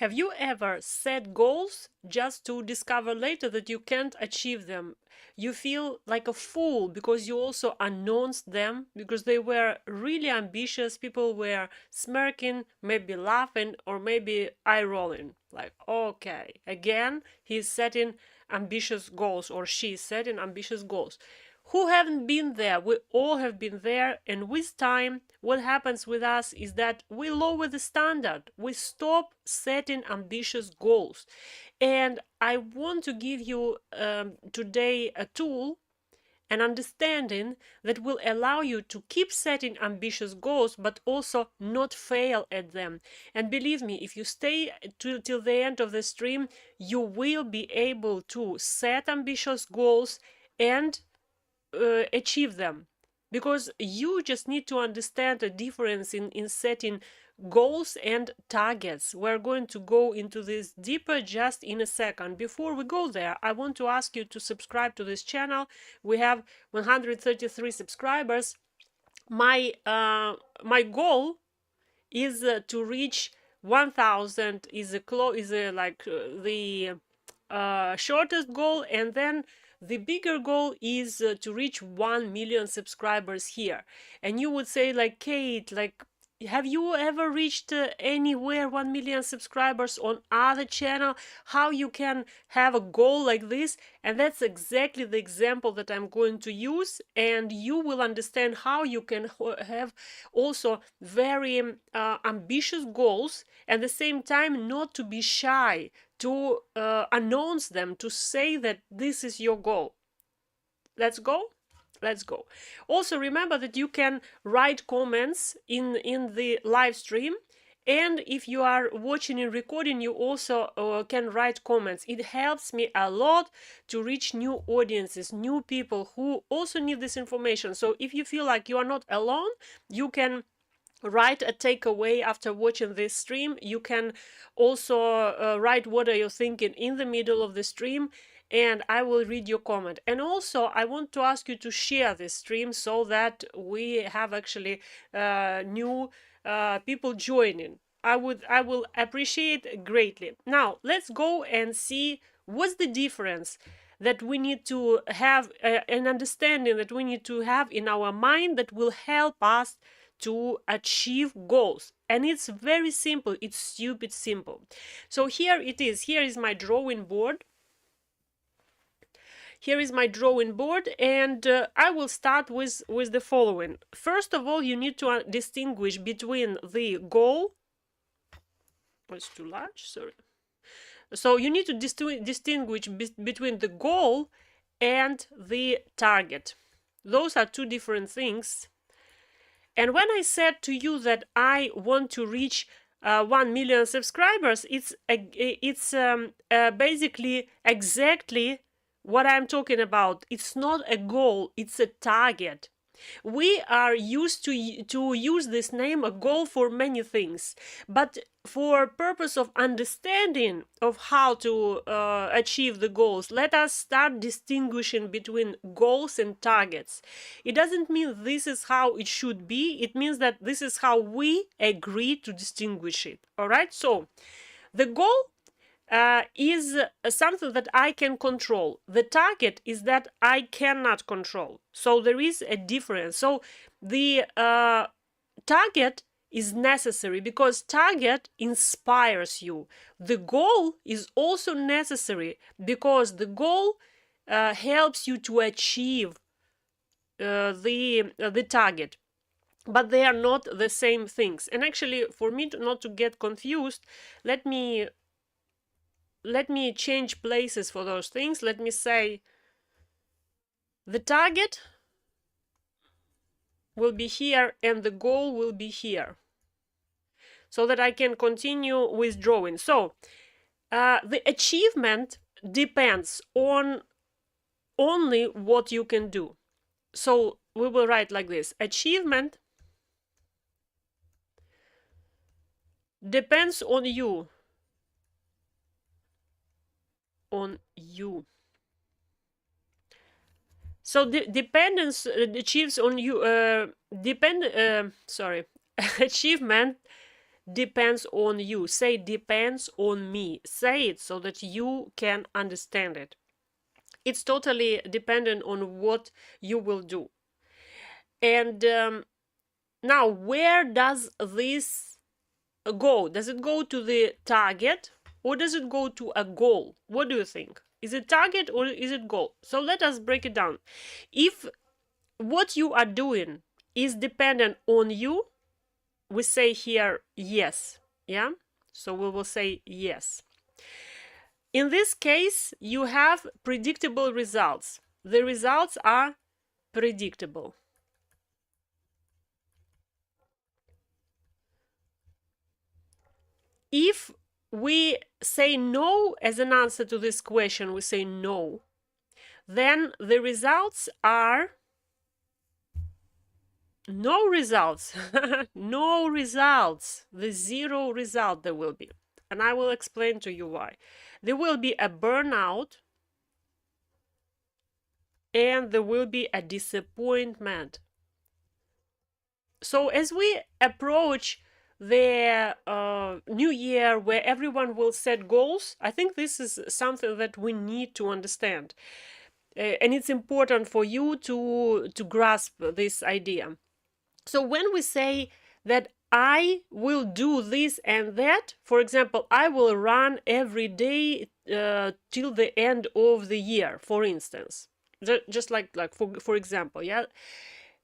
Have you ever set goals just to discover later that you can't achieve them? You feel like a fool because you also announced them because they were really ambitious. People were smirking, maybe laughing, or maybe eye rolling. Like, okay, again, he's setting ambitious goals, or she's setting ambitious goals. Who haven't been there? We all have been there, and with time, what happens with us is that we lower the standard. We stop setting ambitious goals. And I want to give you today a tool, an understanding that will allow you to keep setting ambitious goals but also not fail at them. And believe me, if you stay till the end of the stream, you will be able to set ambitious goals and achieve them, because you just need to understand the difference in setting goals and targets. We're going to go into this deeper just in a second. Before we go there, I want to ask you to subscribe to this channel. We have 133 subscribers. My goal is to reach 1000 is the shortest goal, and then the bigger goal is to reach 1 million subscribers here. And you would say, like, Kate, like, have you ever reached anywhere 1 million subscribers on other channel? How you can have a goal like this? And that's exactly the example that I'm going to use, and you will understand how you can have also very ambitious goals, at the same time not to be shy to announce them, to say that this is your goal. Let's go. Let's go. Also remember that you can write comments in the live stream, and if you are watching in recording, you also can write comments. It helps me a lot to reach new audiences, new people who also need this information. So if you feel like you are not alone, you can write a takeaway after watching this stream. You can also write what are you thinking in the middle of the stream, and I will read your comment. And also I want to ask you to share this stream so that we have actually new people joining. I will appreciate greatly. Now let's go and see what's the difference that we need to have, an understanding that we need to have in our mind that will help us to achieve goals. And it's very simple. It's stupid simple. So here it is. Here is my drawing board. Here is my drawing board, and I will start with the following. First of all, you need to distinguish between the goal. Oh, it's too large, sorry. So you need to distinguish between the goal and the target. Those are two different things. And when I said to you that I want to reach 1 million subscribers, it's basically exactly what I'm talking about. It's not a goal, it's a target. We are used to use this name, a goal, for many things, but for purpose of understanding of how to achieve the goals, let us start distinguishing between goals and targets. It doesn't mean this is how it should be. It means that this is how we agree to distinguish it. All right, so the goal is something that I can control. The target is that I cannot control. So there is a difference. So the target is necessary because target inspires you. The goal is also necessary because the goal helps you to achieve the target. But they are not the same things. And actually, for me not to get confused, let me change places for those things. Let me say the target will be here and the goal will be here, so that I can continue with drawing. So the achievement depends on only what you can do. So we will write like this: achievement depends on you. So the dependence achieves on you. Achievement depends on you. Say depends on me. Say it so that you can understand it. It's totally dependent on what you will do. And now, where does this go? Does it go to the target or does it go to a goal? What do you think? Is it target or is it goal? So let us break it down. If what you are doing is dependent on you, we say here yes. Yeah, so we will say yes. In this case, you have predictable results. The results are predictable. If we say no as an answer to this question, we say no, then the results are no results. No results. The zero result there will be. And I will explain to you why. There will be a burnout and there will be a disappointment. So as we approach the new year where everyone will set goals, I think this is something that we need to understand. And it's important for you to grasp this idea. So when we say that I will do this and that, for example, I will run every day till the end of the year, for instance, just like for example, yeah,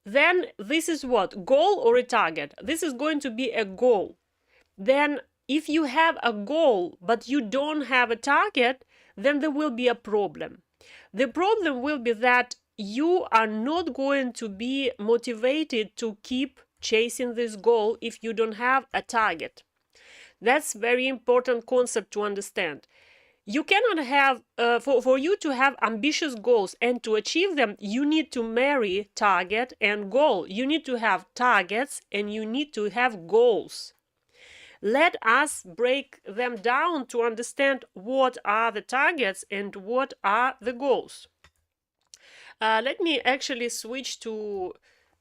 then this is what? Goal or a target? This is going to be a goal. Then if you have a goal but you don't have a target, then there will be a problem. The problem will be that you are not going to be motivated to keep chasing this goal if you don't have a target. That's very important concept to understand. You cannot have, for you to have ambitious goals and to achieve them, you need to marry target and goal. You need to have targets and you need to have goals. Let us break them down to understand what are the targets and what are the goals. Let me actually switch to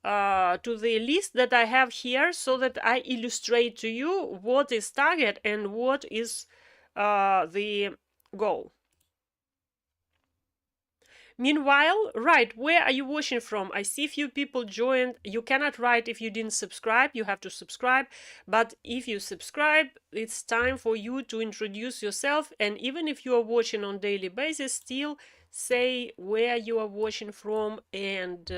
the list that I have here so that I illustrate to you what is target and what is the goal. Meanwhile, right, where are you watching from? I see few people joined. You cannot write if you didn't subscribe. You have to subscribe. But if you subscribe, it's time for you to introduce yourself. And even if you are watching on daily basis, still say where you are watching from and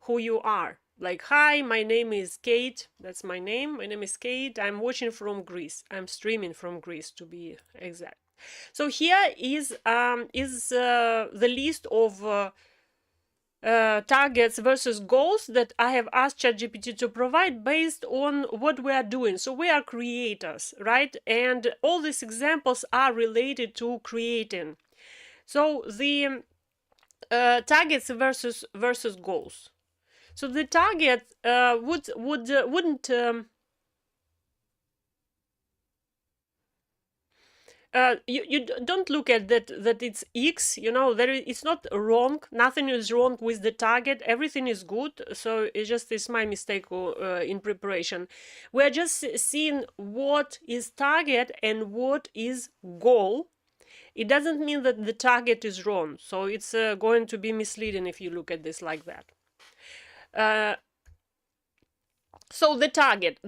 who you are. Like, hi, my name is Kate. That's my name. My name is Kate. I'm watching from Greece. I'm streaming from Greece, to be exact. So here is the list of targets versus goals that I have asked ChatGPT to provide based on what we are doing. So we are creators, right? And all these examples are related to creating. So the targets versus goals. So the target wouldn't you don't look at that it's X, you know, it's not wrong. Nothing is wrong with the target. Everything is good. So it's my mistake in preparation. We're just seeing what is target and what is goal. It doesn't mean that the target is wrong. So it's going to be misleading if you look at this like that. So the target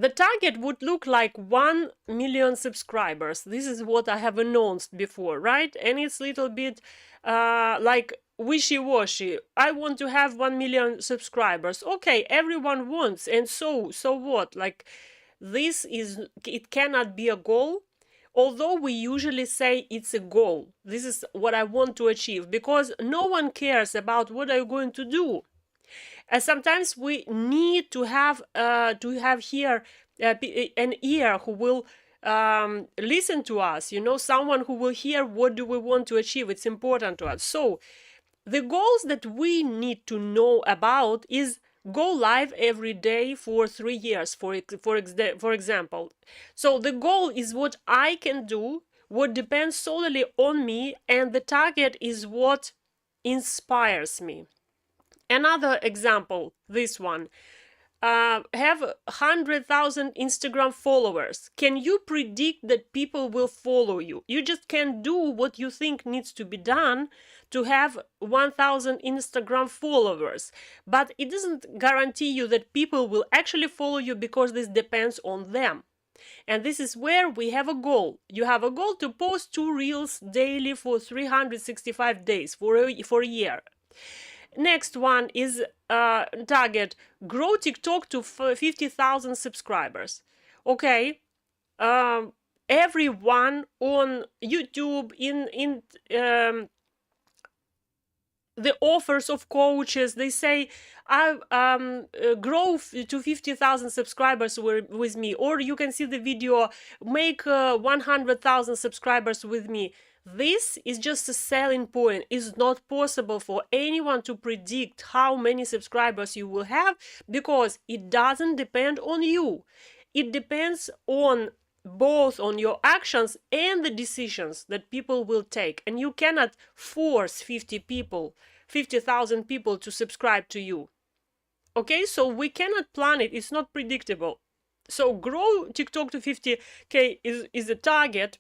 would look like 1 million subscribers. This is what I have announced before, right? And it's a little bit like wishy-washy. I want to have 1 million subscribers. Okay, everyone wants, and so what? Like, it cannot be a goal. Although we usually say it's a goal. This is what I want to achieve, because no one cares about what are you going to do. And sometimes we need to have here an ear who will listen to us, you know, someone who will hear what do we want to achieve. It's important to us. So the goals that we need to know about is go live every day for 3 years, for example. So the goal is what I can do, what depends solely on me, and the target is what inspires me. Another example, this one. have 100,000 Instagram followers. Can you predict that people will follow you? You just can do what you think needs to be done to have 1,000 Instagram followers. But it doesn't guarantee you that people will actually follow you, because this depends on them. And this is where we have a goal. You have a goal to post 2 reels daily for 365 days for a year. Next one is target, grow TikTok to 50,000 subscribers. Okay, everyone on YouTube, in the offers of coaches, they say, I grow to 50,000 subscribers with me, or you can see the video, make 100,000 subscribers with me. This is just a selling point. It's not possible for anyone to predict how many subscribers you will have, because it doesn't depend on you. It depends on both on your actions and the decisions that people will take. And you cannot force 50,000 people to subscribe to you. Okay, so we cannot plan it. It's not predictable. So grow TikTok to 50K is a target.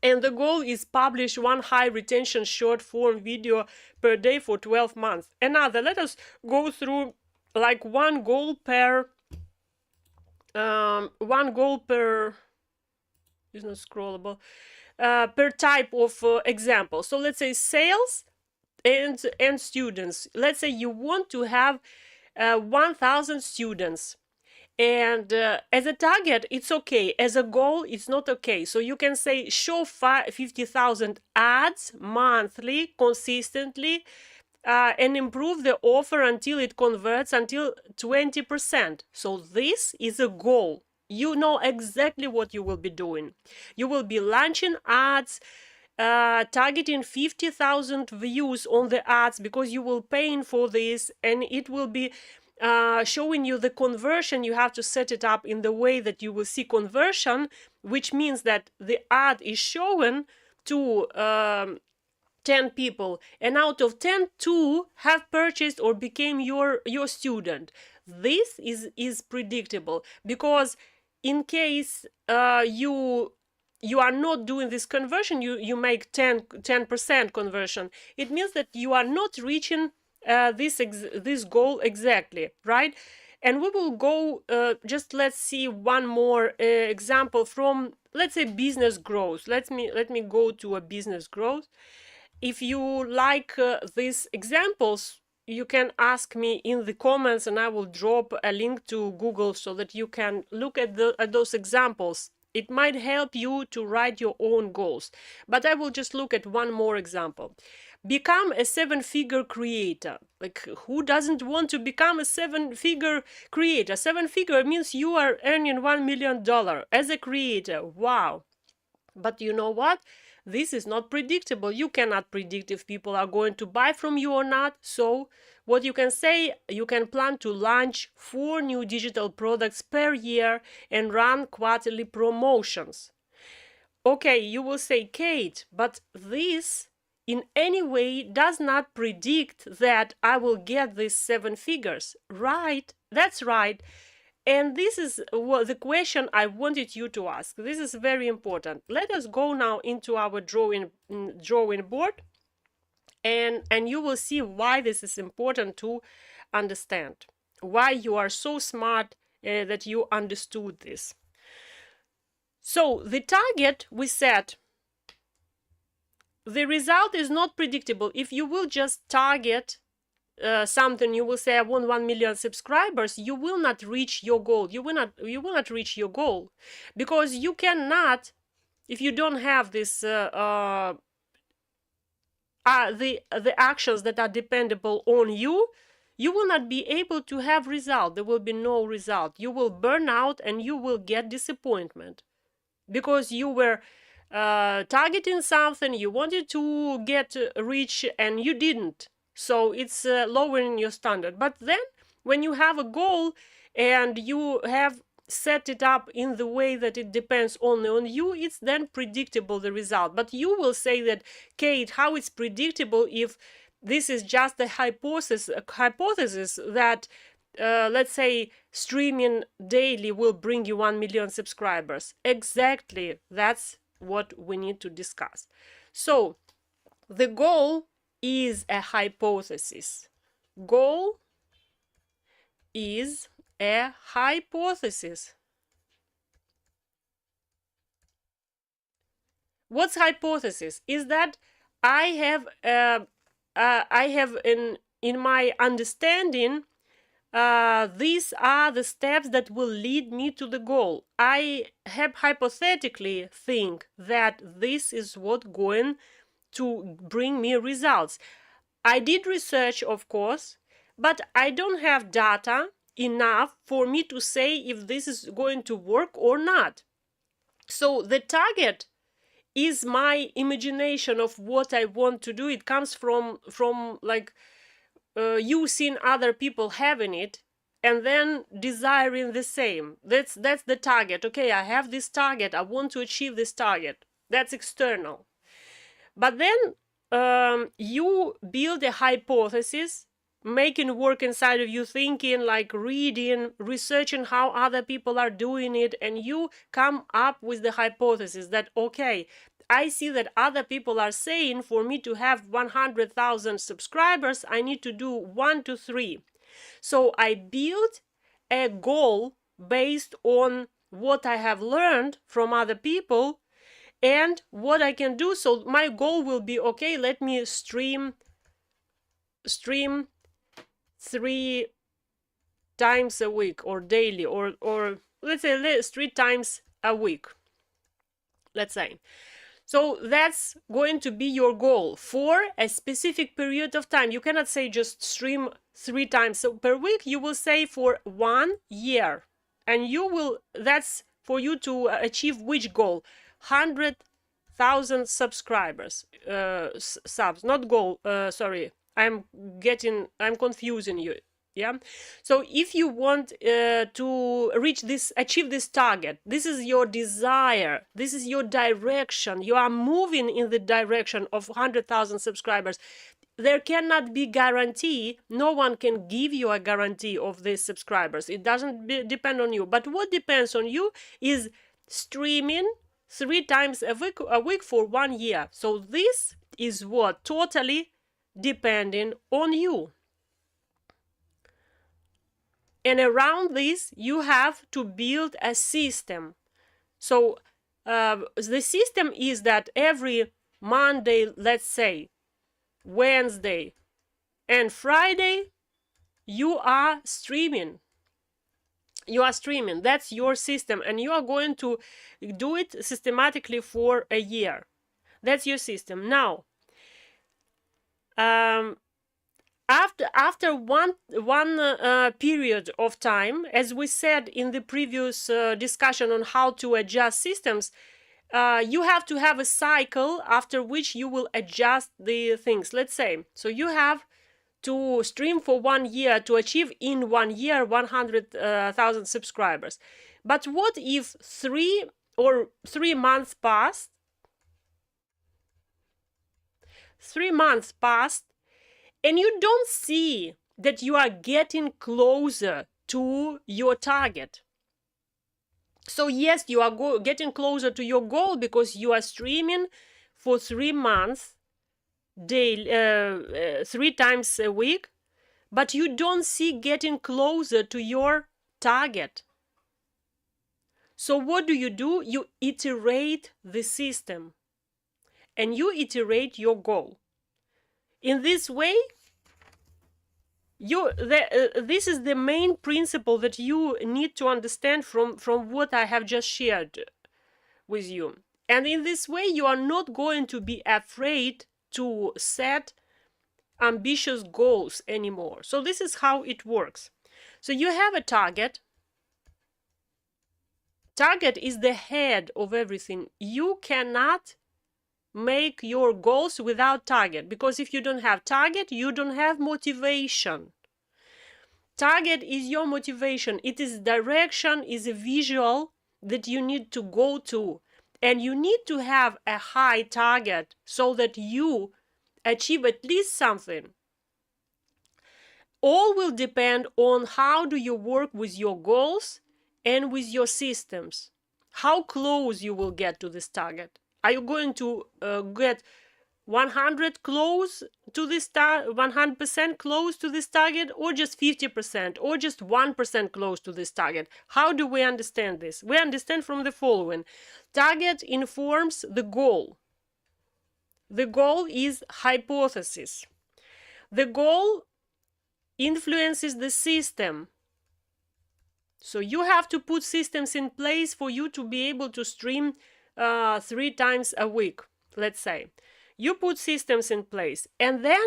And the goal is publish 1 high retention short form video per day for 12 months. Another, let us go through like one goal per is not scrollable, per type of example. So let's say sales and students. Let's say you want to have 1,000 students. And as a target, it's okay. As a goal, it's not okay. So you can say show 50,000 ads monthly, consistently, and improve the offer until it converts until 20%. So this is a goal. You know exactly what you will be doing. You will be launching ads, targeting 50,000 views on the ads, because you will pay for this, and it will be showing you the conversion. You have to set it up in the way that you will see conversion, which means that the ad is shown to 10 people, and out of 10, 2 have purchased or became your student. This is predictable, because in case you are not doing this conversion, you make 10% conversion, it means that you are not reaching this goal exactly, right? And we will go, just let's see one more example from, let's say, business growth. Let me go to a business growth. If you like these examples, you can ask me in the comments, and I will drop a link to Google so that you can look at those examples. It might help you to write your own goals, but I will just look at one more example. Become a 7-figure creator. Like, who doesn't want to become a 7-figure creator? 7-figure means you are earning $1 million as a creator. Wow. But you know what? This is not predictable. You cannot predict if people are going to buy from you or not. So what you can say, you can plan to launch 4 new digital products per year and run quarterly promotions. Okay, you will say, Kate, but this in any way does not predict that I will get these 7 figures. Right, that's right. And this is the question I wanted you to ask. This is very important. Let us go now into our drawing board, and you will see why this is important to understand. Why you are so smart that you understood this. So the target we set, the result is not predictable. If you will just target something, you will say, I want 1 million subscribers, you will not reach your goal. You will not reach your goal, because you cannot, if you don't have this the actions that are dependable on you, you will not be able to have result. There will be no result. You will burn out and you will get disappointment, because you were targeting something, you wanted to get rich and you didn't. So it's lowering your standard. But then when you have a goal and you have set it up in the way that it depends only on you, it's then predictable, the result. But you will say that, Kate, how it's predictable if this is just a hypothesis that let's say streaming daily will bring you 1 million subscribers. Exactly, that's what we need to discuss. So the goal is a hypothesis. Goal is a hypothesis. What's hypothesis? Is that I have in my understanding, these are the steps that will lead me to the goal. I have hypothetically think that this is what going to bring me results. I did research, of course, but I don't have data enough for me to say if this is going to work or not. So the target is my imagination of what I want to do. It comes from like you seeing other people having it and then desiring the same. That's the target. Okay, I have this target, I want to achieve this target. That's external. But then you build a hypothesis, making work inside of you, thinking, like reading, researching how other people are doing it, and you come up with the hypothesis that, okay, I see that other people are saying for me to have 100,000 subscribers, I need to do 1 to 3. So I build a goal based on what I have learned from other people and what I can do. So my goal will be, okay, let me stream 3 times a week or daily, or let's say 3 times a week, let's say. So that's going to be your goal for a specific period of time. You cannot say just stream 3 times per week. You will say for 1 year, and you will, that's for you to achieve which goal? 100,000 subscribers, subs, not goal, sorry, I'm confusing you. Yeah, so if you want to achieve this target, this is your desire, this is your direction, you are moving in the direction of 100,000 subscribers. There cannot be guarantee, no one can give you a guarantee of these subscribers. It doesn't depend on you. But what depends on you is streaming 3 times a week for 1 year. So this is what totally depending on you. And around this, you have to build a system. So the system is that every Monday, let's say, Wednesday, and Friday, you are streaming. You are streaming. That's your system. And you are going to do it systematically for a year. That's your system. Now, after one period of time, as we said in the previous discussion on how to adjust systems, you have to have a cycle after which you will adjust the things. Let's say, so you have to stream for 1 year to achieve in 1 year 100,000 subscribers. But what if 3 months passed? 3 months passed, and you don't see that you are getting closer to your target. So yes, you are getting closer to your goal because you are streaming for 3 months, daily, 3 times a week, but you don't see getting closer to your target. So what do? You iterate the system, and you iterate your goal. In this way, this is the main principle that you need to understand from what I have just shared with you. And in this way, you are not going to be afraid to set ambitious goals anymore. So this is how it works. So you have a target. Target is the head of everything. You cannot make your goals without target, because if you don't have target, you don't have motivation. Target is your motivation. It is direction, is a visual that you need to go to, and you need to have a high target so that you achieve at least something. all will depend on how do you work with your goals and with your systems. How close you will get to this target. Are you going to get 100 close to this 100% close to this target, or just 50%, or just 1% close to this target? How do we understand this? We understand from the following. Target informs the goal. The goal is hypothesis. The goal influences the system. So you have to put systems in place for you to be able to stream 3 times a week, let's say. You put systems in place, and then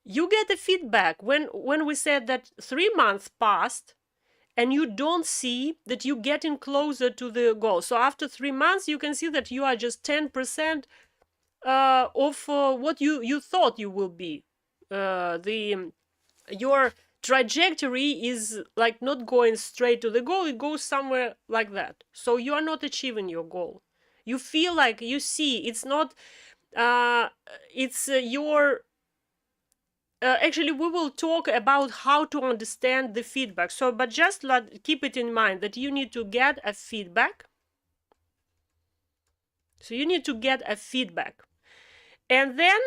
you get the feedback. When we said that 3 months passed and you don't see that you're getting closer to the goal. So after 3 months, you can see that you are just 10% of what you thought you will be. Your trajectory is like not going straight to the goal, it goes somewhere like that. So you are not achieving your goal. You feel like you see it's not it's your actually we will talk about how to understand the feedback. So but just keep it in mind that you need to get a feedback. So you need to get a feedback, and then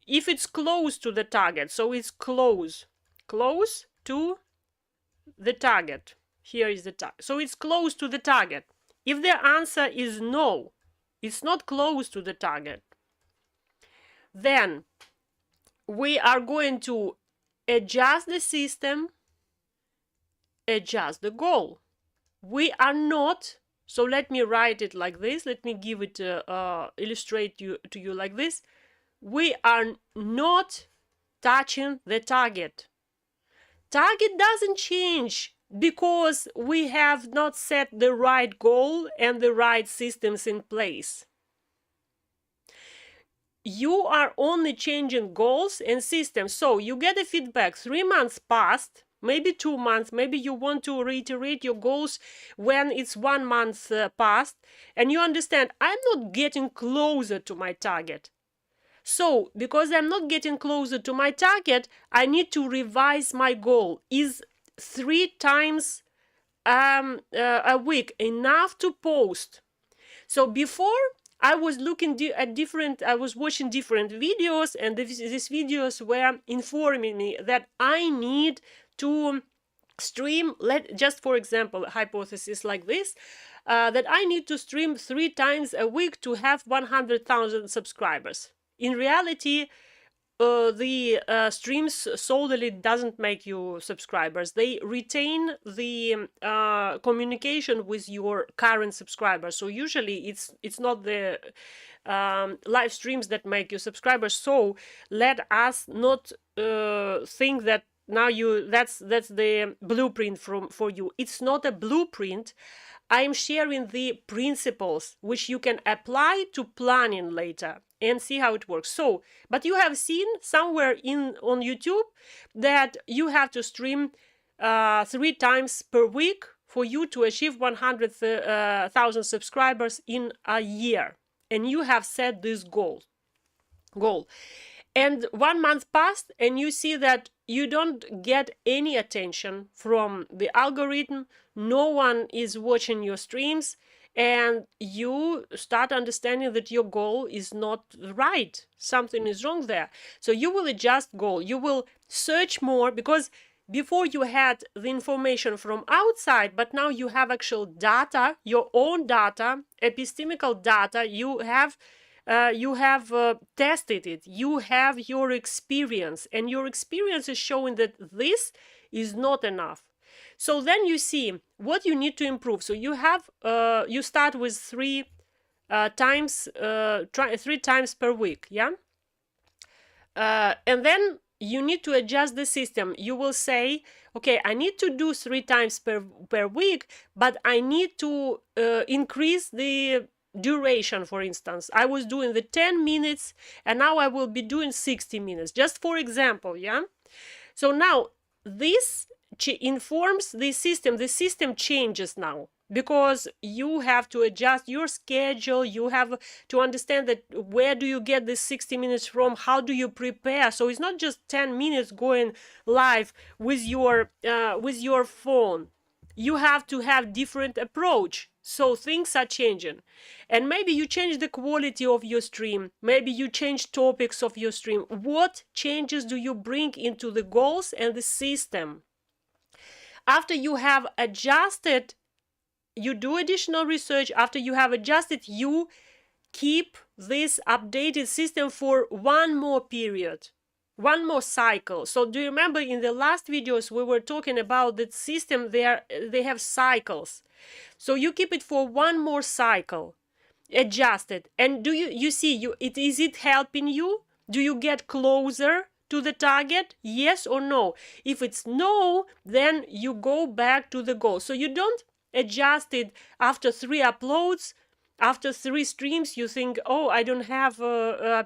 if it's close to the target, so it's close to the target. Here is the target. So it's close to the target. If the answer is no, it's not close to the target, then we are going to adjust the system, adjust the goal. We are not, so let me write it like this. Let me give it, illustrate to you like this. We are not touching the target. Target doesn't change because we have not set the right goal and the right systems in place. You are only changing goals and systems. So you get a feedback, 3 months passed, maybe 2 months, maybe you want to reiterate your goals when it's 1 month passed, and you understand, I'm not getting closer to my target. So, because I'm not getting closer to my target, I need to revise my goal. Is 3 times a week enough to post? So before I was looking at I was watching different videos, and these videos were informing me that I need to stream, just for example, a hypothesis like this, that I need to stream 3 times a week to have 100,000 subscribers. In reality, the streams solely doesn't make you subscribers. They retain the communication with your current subscribers. So usually it's not the live streams that make you subscribers. So let us not think that now that's the blueprint for you. It's not a blueprint. I am sharing the principles which you can apply to planning later and see how it works. So, but you have seen somewhere on YouTube that you have to stream 3 times per week for you to achieve 100,000 subscribers in a year, and you have set this goal. And 1 month passed, and you see that you don't get any attention from the algorithm. No one is watching your streams, and you start understanding that your goal is not right. Something is wrong there. So you will adjust goal. You will search more, because before you had the information from outside, but now you have actual data, your own data, epistemical data. You have tested it. You have your experience, and your experience is showing that this is not enough. So then you see what you need to improve. So you have you start with 3 times 3 times per week, yeah. And then you need to adjust the system. You will say, okay, I need to do 3 times per week, but I need to increase the duration. For instance, I was doing the 10 minutes and now I will be doing 60 minutes, just for example, yeah. So now this informs the system. The system changes now. because you have to adjust your schedule. You have to understand that where do you get this 60 minutes from, how do you prepare. So it's not just 10 minutes going live with your phone. You have to have different approach. So things are changing, and maybe you change the quality of your stream, maybe you change topics of your stream. What changes do you bring into the goals and the system? After you have adjusted, you do additional research. After you have adjusted, you keep this updated system for one more period, one more cycle. So do you remember in the last videos we were talking about the system? They have cycles. So you keep it for one more cycle, adjust it. And do you see, is it helping you? Do you get closer to the target? Yes or no? If it's no, then you go back to the goal. So you don't adjust it after 3 uploads. After 3 streams, you think, oh, I don't have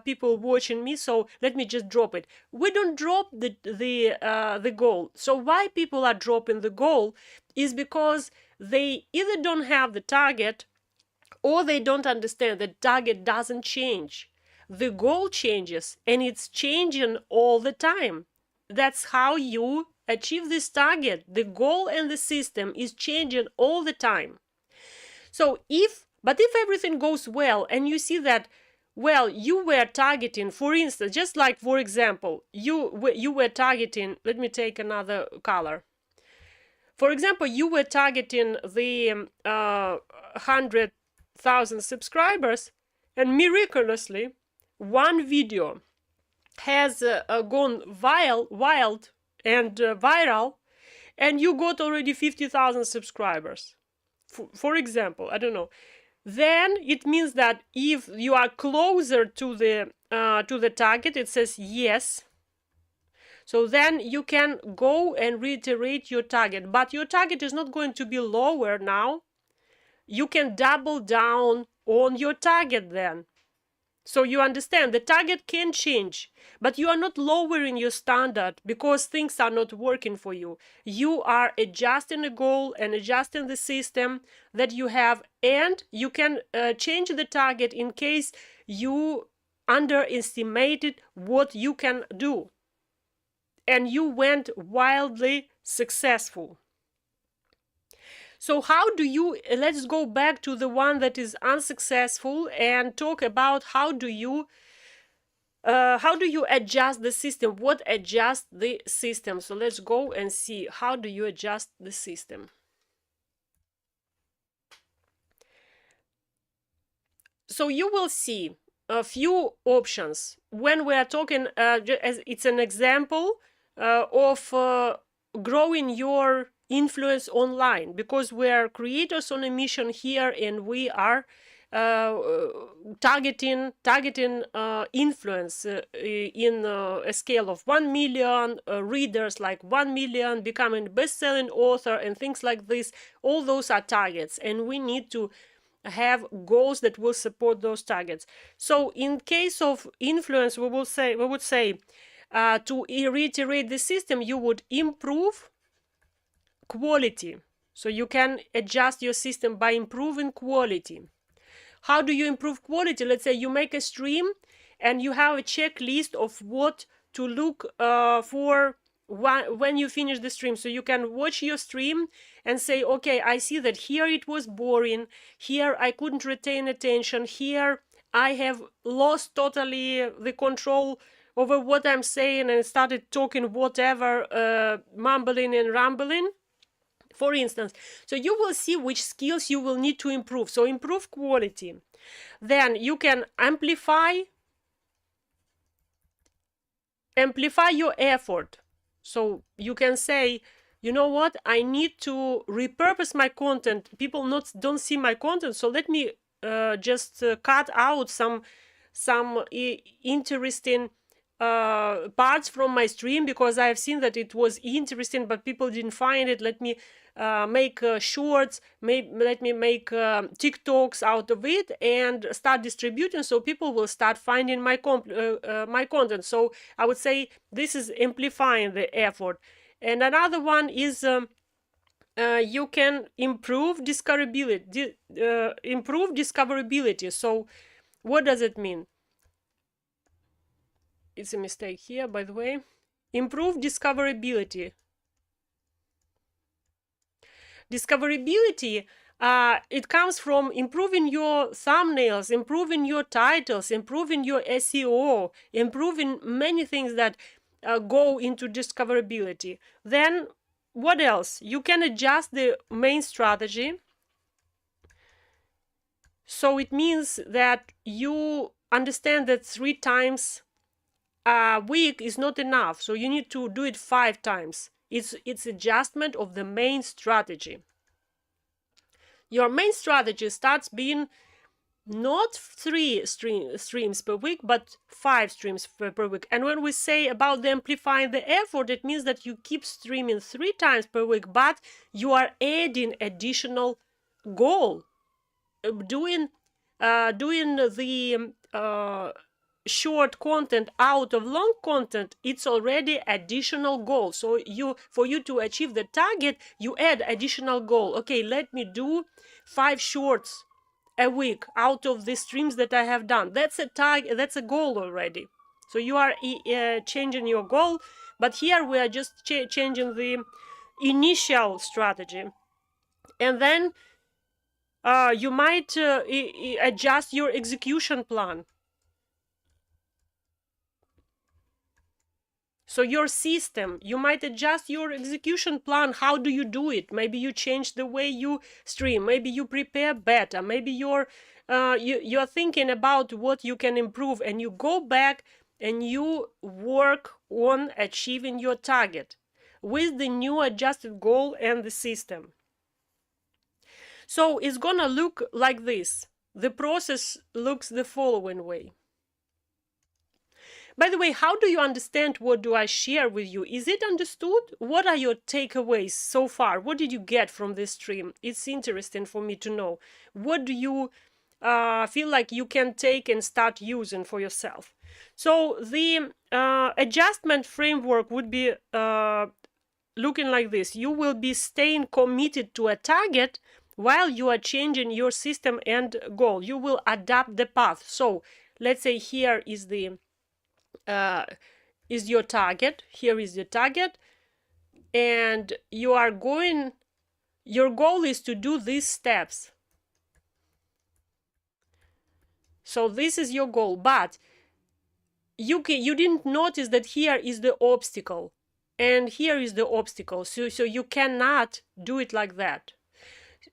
people watching me, so let me just drop it. We don't drop the goal. So why people are dropping the goal is because they either don't have the target, or they don't understand that target doesn't change. The goal changes, and it's changing all the time. That's how you achieve this target. The goal and the system is changing all the time. So if everything goes well and you see that, well, you were targeting, for instance, just like, for example, you were targeting, let me take another color. For example, you were targeting the 100,000 subscribers, and miraculously, one video has gone wild and viral, and you got already 50,000 subscribers. For example, I don't know. Then it means that if you are closer to the target, it says yes. So then you can go and reiterate your target, but your target is not going to be lower now. You can double down on your target then. So you understand the target can change, but you are not lowering your standard because things are not working for you. You are adjusting the goal and adjusting the system that you have, and you can change the target in case you underestimated what you can do and you went wildly successful. So how do you, let's go back to the one that is unsuccessful and talk about how do you adjust the system? What adjusts the system? So let's go and see, how do you adjust the system? So you will see a few options when we are talking, as it's an example of growing your influence online, because we are creators on a mission here, and we are targeting influence in a scale of 1 million readers, like 1 million, becoming a best-selling author and things like this. All those are targets, and we need to have goals that will support those targets. So in case of influence, we would say to reiterate the system, you would improve quality. So you can adjust your system by improving quality. How do you improve quality? Let's say you make a stream and you have a checklist of what to look for when you finish the stream. So you can watch your stream and say, okay, I see that here it was boring, here I couldn't retain attention, here I have lost totally the control over what I'm saying and started talking whatever, mumbling and rambling, for instance. So you will see which skills you will need to improve. So improve quality. Then you can amplify your effort. So you can say, you know what, I need to repurpose my content. People don't see my content, so let me just cut out some interesting parts from my stream, because I have seen that it was interesting but people didn't find it. Let me make shorts, let me make TikToks out of it and start distributing, so people will start finding my content. So I would say this is amplifying the effort. And another one is you can improve discoverability. So what does it mean? It's a mistake here, by the way. Improve discoverability. Discoverability, it comes from improving your thumbnails, improving your titles, improving your SEO, improving many things that go into discoverability. Then what else? You can adjust the main strategy. So it means that you understand that 3 times a week is not enough, so you need to do it 5 times. It's adjustment of the main strategy. Your main strategy starts being not 3 streams per week, but 5 streams per week. And when we say about the amplifying the effort, it means that you keep streaming 3 times per week, but you are adding additional goal. Doing the short content out of long content, it's already additional goal. So for you to achieve the target, you add additional goal. Okay, let me do 5 shorts a week out of the streams that I have done. That's a target, that's a goal already. So you are changing your goal, but here we are just changing the initial strategy. And then you might adjust your execution plan. So your system, you might adjust your execution plan. How do you do it? Maybe you change the way you stream. Maybe you prepare better. Maybe you're thinking about what you can improve, and you go back and you work on achieving your target with the new adjusted goal and the system. So it's gonna look like this. The process looks the following way. By the way, how do you understand what do I share with you? Is it understood? What are your takeaways so far? What did you get from this stream? It's interesting for me to know. What do you feel like you can take and start using for yourself? So the adjustment framework would be looking like this. You will be staying committed to a target while you are changing your system and goal. You will adapt the path. So let's say here is the is your target. Here is the target, and you are going, your goal is to do these steps. So this is your goal, but you didn't notice that here is the obstacle and here is the obstacle, so you cannot do it like that,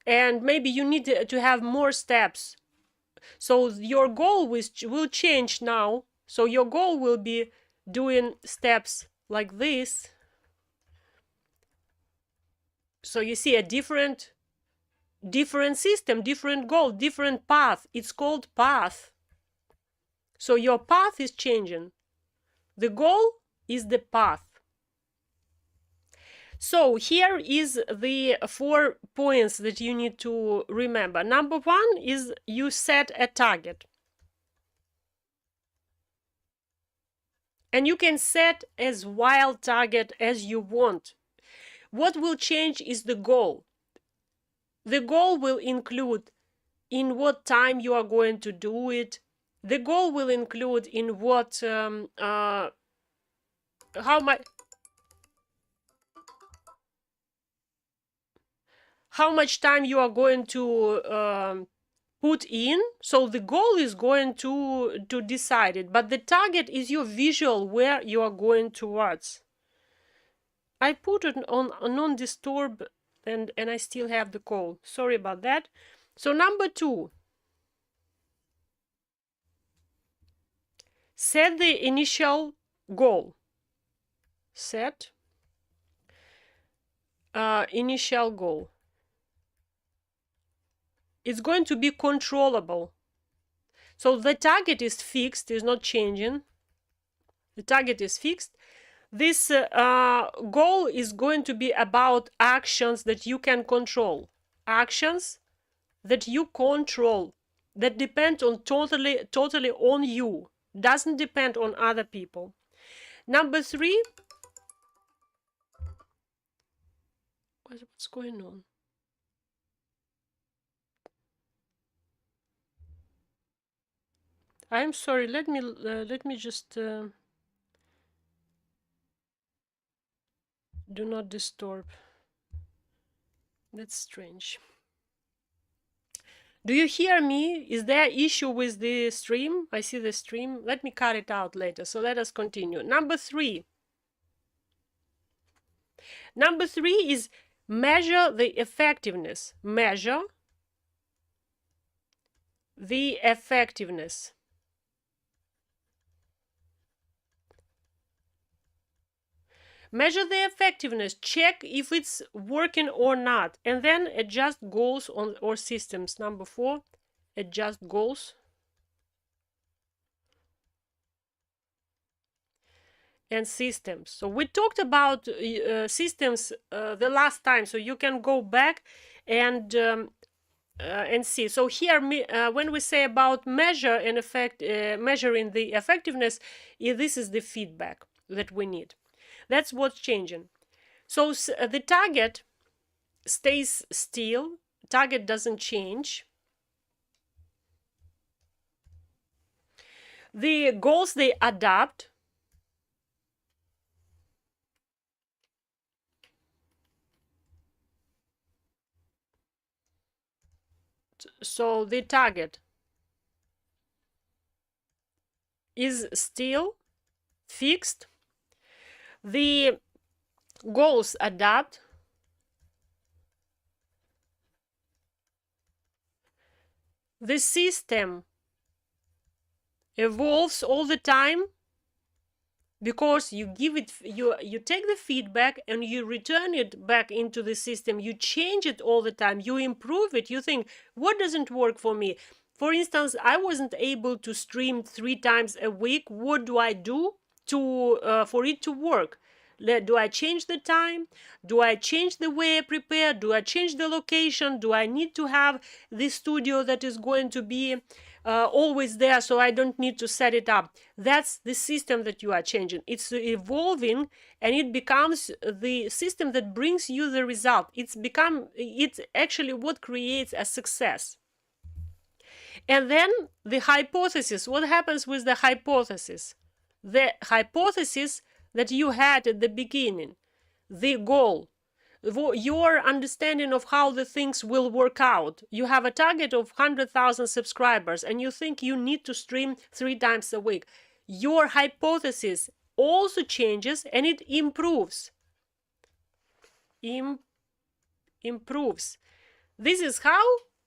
and maybe you need to have more steps. So your goal will change now. So your goal will be doing steps like this. So you see a different system, different goal, different path. It's called path. So your path is changing. The goal is the path. So here is the 4 points that you need to remember. Number 1 is you set a target. And you can set as wild target as you want. What will change is the goal. The goal will include in what time you are going to do it. The goal will include in what, how much time you are going to put in. So the goal is going to decide it, but the target is your visual where you are going towards. I put it on non-disturb and I still have the call. Sorry about that. So number 2, set the initial goal. Set initial goal. It's going to be controllable. So the target is fixed, is not changing. The target is fixed. This goal is going to be about actions that you can control. Actions that you control, that depend on totally on you. Doesn't depend on other people. Number 3. What's going on? I'm sorry. Let me just do not disturb. That's strange. Do you hear me? Is there issue with the stream? I see the stream. Let me cut it out later. So let us continue. Number 3. Number 3 is measure the effectiveness. Measure the effectiveness. Measure the effectiveness, check if it's working or not, and then adjust goals on or systems. Number 4, adjust goals and systems. So we talked about systems the last time, so you can go back and see. So here, when we say about measure and measuring the effectiveness, this is the feedback that we need. That's what's changing. So the target stays still. Target doesn't change. The goals, they adapt. So the target is still fixed. The goals adapt. The system evolves all the time because you give it, you take the feedback and you return it back into the system. You change it all the time. You improve it. You think, what doesn't work for me? For instance, I wasn't able to stream 3 times a week. What do I do to for it to work? Do I change the time? Do I change the way I prepare? Do I change the location? Do I need to have this studio that is going to be always there, so I don't need to set it up? That's the system that you are changing. It's evolving, and it becomes the system that brings you the result. It's actually what creates a success. And then the hypothesis. What happens with the hypothesis? The hypothesis that you had at the beginning, the goal, your understanding of how the things will work out. You have a target of 100,000 subscribers and you think you need to stream 3 times a week. Your hypothesis also changes and it improves. Improves. This is how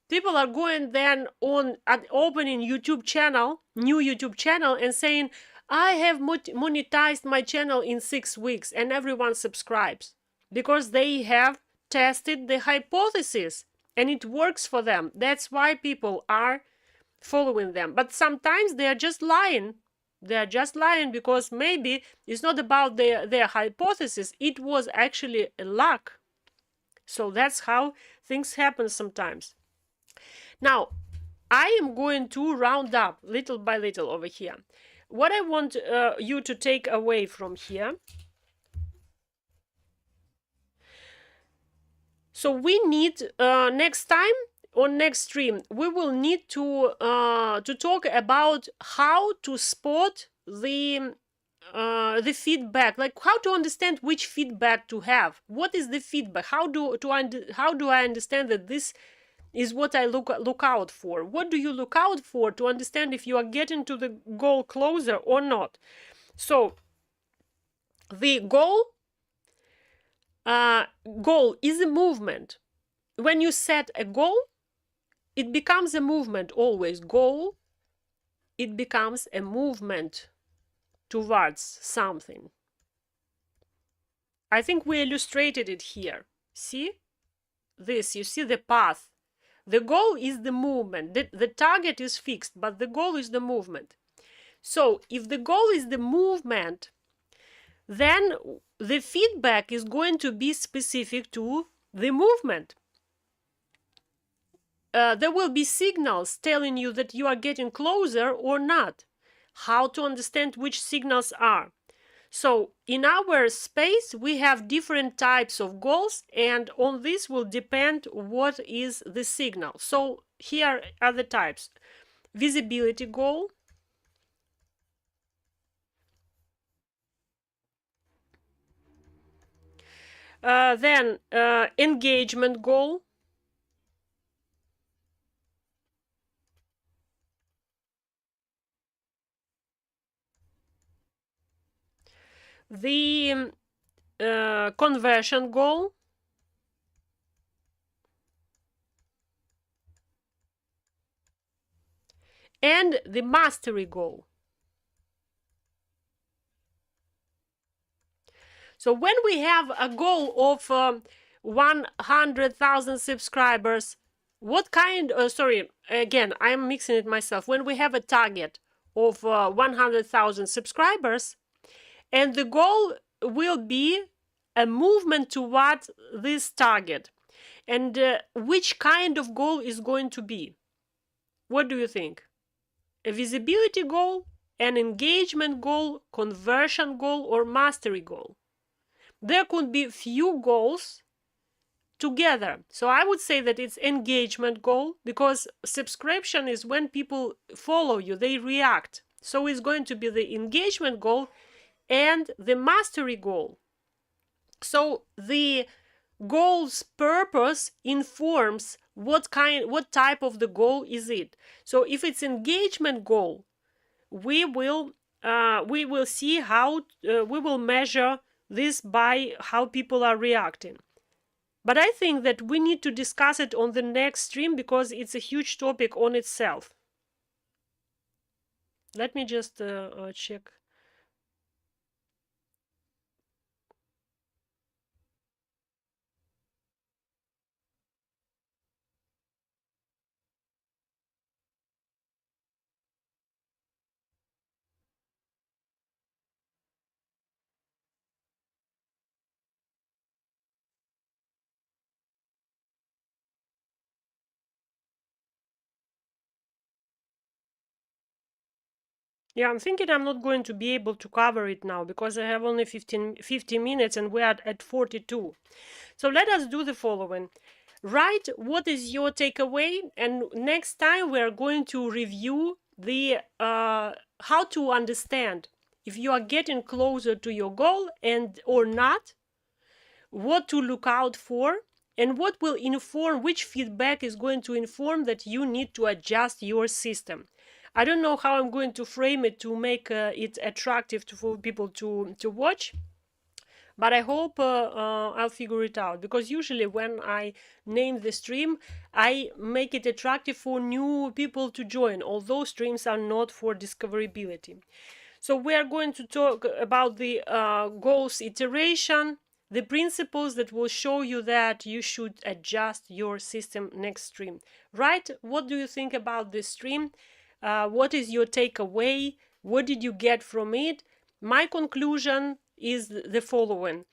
people are going then on at opening YouTube channel, new YouTube channel, and saying, I have monetized my channel in 6 weeks, and everyone subscribes because they have tested the hypothesis and it works for them. That's why people are following them. But sometimes they are just lying. They are just lying because maybe it's not about their hypothesis. It was actually luck. So that's how things happen sometimes. Now, I am going to round up little by little over here. What I want you to take away from here. So we need next time on next stream we will need to talk about how to spot the feedback, like how to understand which feedback to have. What is the feedback? How do I understand that this is what I look out for? What do you look out for to understand if you are getting to the goal closer or not? So the goal is a movement. When you set a goal, it becomes a movement always. Goal, it becomes a movement towards something. I think we illustrated it here. See this? You see the path. The goal is the movement. The target is fixed, but the goal is the movement. So if the goal is the movement, then the feedback is going to be specific to the movement. There will be signals telling you that you are getting closer or not. How to understand which signals are? So in our space, we have different types of goals, and on this will depend what is the signal. So here are the types. Visibility goal, then engagement goal, the conversion goal, and the mastery goal. So when we have a goal of 100,000 subscribers, what kind, sorry, again, I'm mixing it myself. When we have a target of 100,000 subscribers, and the goal will be a movement toward this target. And which kind of goal is going to be? What do you think? A visibility goal, an engagement goal, conversion goal, or mastery goal? There could be few goals together. So I would say that it's engagement goal, because subscription is when people follow you, they react. So it's going to be the engagement goal and the mastery goal. So the goal's purpose informs what type of the goal is it. So if it's engagement goal, we will see how we will measure this by how people are reacting. But I think that we need to discuss it on the next stream, because it's a huge topic on itself. Let me just check. Yeah, I'm thinking I'm not going to be able to cover it now, because I have only 50 minutes and we are at 42. So let us do the following. Write what is your takeaway, and next time we are going to review the how to understand if you are getting closer to your goal and or not, what to look out for, and what will inform, which feedback is going to inform that you need to adjust your system. I don't know how I'm going to frame it to make it attractive for people to watch, but I hope I'll figure it out, because usually when I name the stream, I make it attractive for new people to join, although streams are not for discoverability. So we are going to talk about the goals iteration, the principles that will show you that you should adjust your system next stream. Right? What do you think about this stream? What is your takeaway? What did you get from it? My conclusion is the following.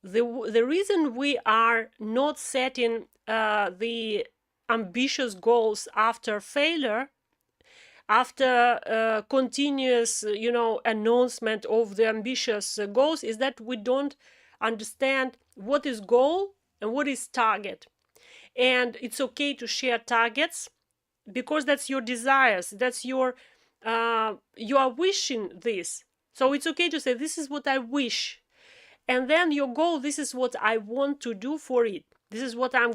The reason we are not setting the ambitious goals after failure, after continuous announcement of the ambitious goals, is that we don't understand what is goal and what is target. And it's okay to share targets, because that's your desires, that's your you are wishing this, so it's okay to say this is what I wish, and then your goal, this is what I want to do for it, this is what I'm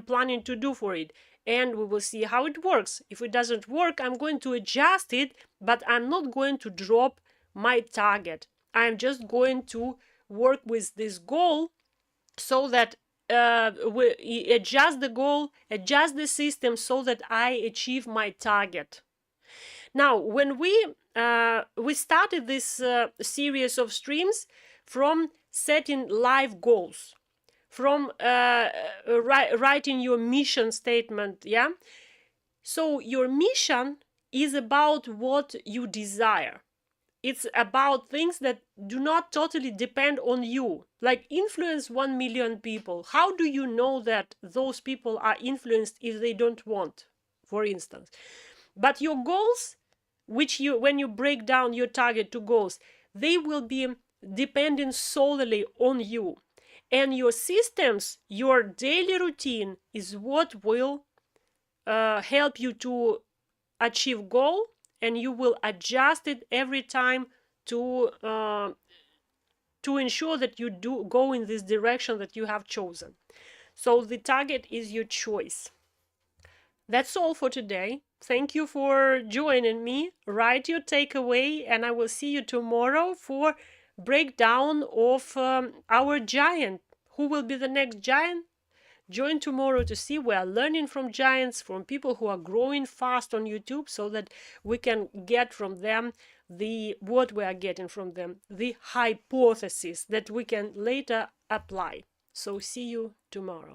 planning to do for it, and we will see how it works. If it doesn't work, I'm going to adjust it, but I'm not going to drop my target. I'm just going to work with this goal so that we adjust the goal, adjust the system so that I achieve my target. Now, when we started this series of streams from setting live goals, from writing your mission statement, yeah? So your mission is about what you desire. It's about things that do not totally depend on you, like influence 1 million people. How do you know that those people are influenced if they don't want, for instance? But your goals, which when you break down your target to goals, they will be depending solely on you. And your systems, your daily routine is what will help you to achieve goal, and you will adjust it every time to ensure that you do go in this direction that you have chosen. So the target is your choice. That's all for today. Thank you for joining me. Write your takeaway, and I will see you tomorrow for breakdown of our giant. Who will be the next giant? Join tomorrow to see. We are learning from giants, from people who are growing fast on YouTube, so that we can get from them what we are getting from them, the hypothesis that we can later apply. So see you tomorrow.